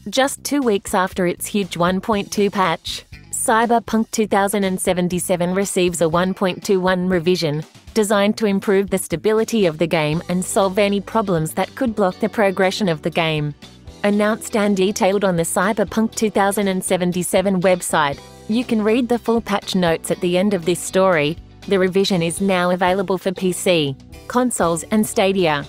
Just 2 weeks after its huge 1.2 patch, Cyberpunk 2077 receives a 1.21 revision, designed to improve the stability of the game and solve any problems that could block the progression of the game. Announced and detailed on the Cyberpunk 2077 website, you can read the full patch notes at the end of this story. The revision is now available for PC, consoles and Stadia.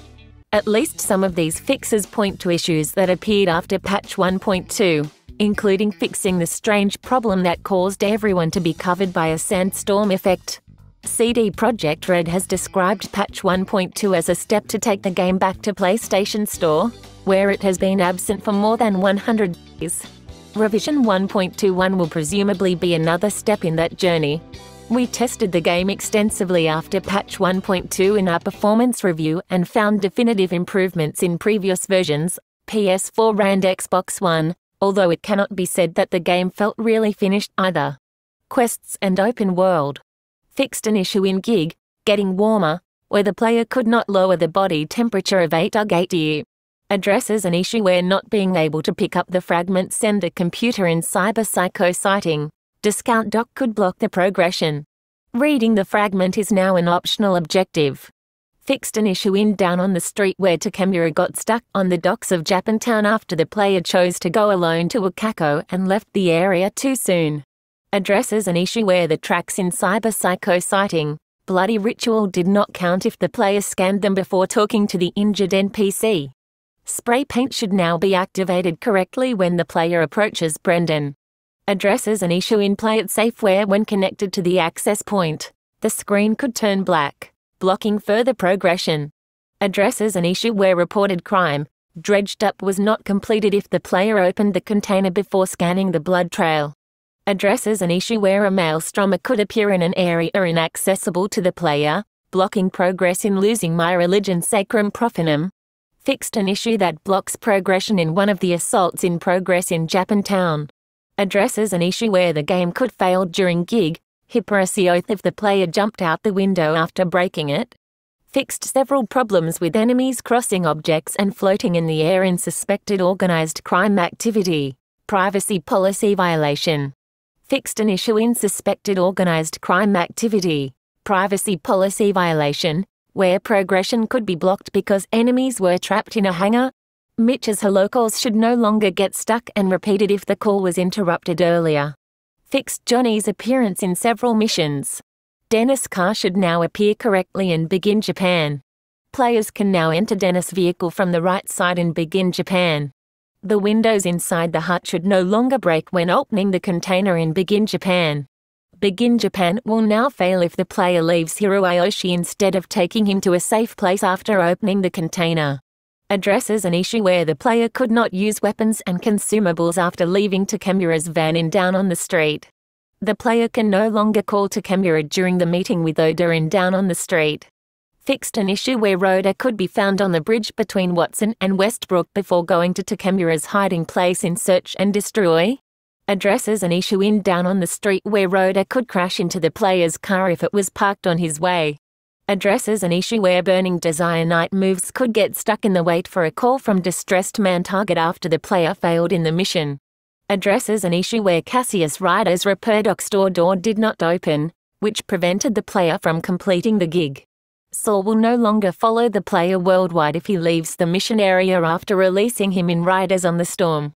At least some of these fixes point to issues that appeared after patch 1.2, including fixing the strange problem that caused everyone to be covered by a sandstorm effect. CD Projekt Red has described patch 1.2 as a step to take the game back to PlayStation Store, where it has been absent for more than 100 years. Revision 1.21 will presumably be another step in that journey. We tested the game extensively after patch 1.2 in our performance review and found definitive improvements in previous versions, PS4 and Xbox One, although it cannot be said that the game felt really finished either. Quests and open world. Fixed an issue in Gig, Getting Warmer, where the player could not lower the body temperature of 8°C. Addresses an issue where not being able to pick up the fragment sender computer in Cyberpsycho sighting. Discount dock could block the progression. Reading the fragment is now an optional objective. Fixed an issue in Down on the Street where Takemura got stuck on the docks of Japantown after the player chose to go alone to Wakako and left the area too soon. Addresses an issue where the tracks in Cyberpsycho sighting, Bloody Ritual did not count if the player scanned them before talking to the injured NPC. Spray paint should now be activated correctly when the player approaches Brendan. Addresses an issue in Play It Safe where when connected to the access point, the screen could turn black, blocking further progression. Addresses an issue where reported crime, Dredged Up was not completed if the player opened the container before scanning the blood trail. Addresses an issue where a maelstrom could appear in an area inaccessible to the player, blocking progress in Losing My Religion Sacrum Profanum. Fixed an issue that blocks progression in one of the assaults in progress in Japantown. Addresses an issue where the game could fail during Gig, Hyperacy Oath if the player jumped out the window after breaking it. Fixed several problems with enemies crossing objects and floating in the air in suspected organized crime activity. Privacy policy violation. Fixed an issue in suspected organized crime activity. Privacy policy violation, where progression could be blocked because enemies were trapped in a hangar. Mitch's hello calls should no longer get stuck and repeated if the call was interrupted earlier. Fixed Johnny's appearance in several missions. Dennis' car should now appear correctly in Begin Japan. Players can now enter Dennis' vehicle from the right side in Begin Japan. The windows inside the hut should no longer break when opening the container in Begin Japan. Begin Japan will now fail if the player leaves Hiroayoshi instead of taking him to a safe place after opening the container. Addresses an issue where the player could not use weapons and consumables after leaving Takemura's van in Down on the Street. The player can no longer call Takemura during the meeting with Oda in Down on the Street. Fixed an issue where Rhoda could be found on the bridge between Watson and Westbrook before going to Takemura's hiding place in Search and Destroy. Addresses an issue in Down on the Street where Rhoda could crash into the player's car if it was parked on his way. Addresses an issue where Burning Desire night moves could get stuck in the wait for a call from Distressed Man target after the player failed in the mission. Addresses an issue where Cassius Ryder's Reperdoc store door did not open, which prevented the player from completing the gig. Saul will no longer follow the player worldwide if he leaves the mission area after releasing him in Riders on the Storm.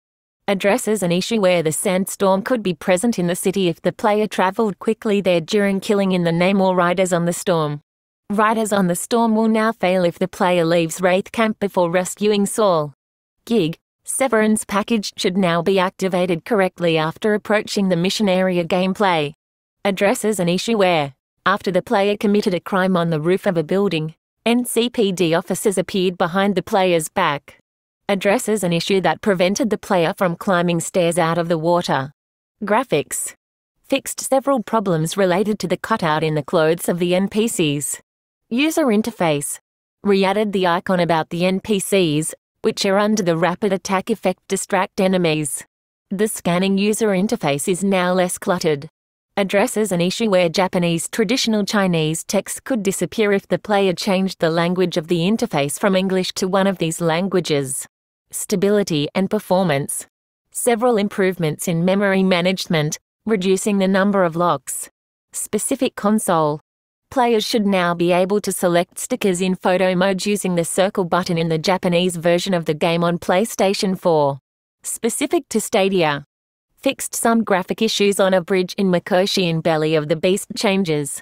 Addresses an issue where the sandstorm could be present in the city if the player traveled quickly there during killing in the Namor Riders on the Storm. Riders on the Storm will now fail if the player leaves Wraith Camp before rescuing Saul. Gig, Severance package should now be activated correctly after approaching the mission area gameplay. Addresses an issue where, after the player committed a crime on the roof of a building, NCPD officers appeared behind the player's back. Addresses an issue that prevented the player from climbing stairs out of the water. Graphics. Fixed several problems related to the cutout in the clothes of the NPCs. User interface. Re-added the icon about the NPCs, which are under the rapid attack effect distract enemies. The scanning user interface is now less cluttered. Addresses an issue where Japanese traditional Chinese text could disappear if the player changed the language of the interface from English to one of these languages. Stability and performance. Several improvements in memory management, reducing the number of locks. Specific console. Players should now be able to select stickers in photo mode using the circle button in the Japanese version of the game on PlayStation 4. Specific to Stadia. Fixed some graphic issues on a bridge in Mikoshi in Belly of the Beast changes.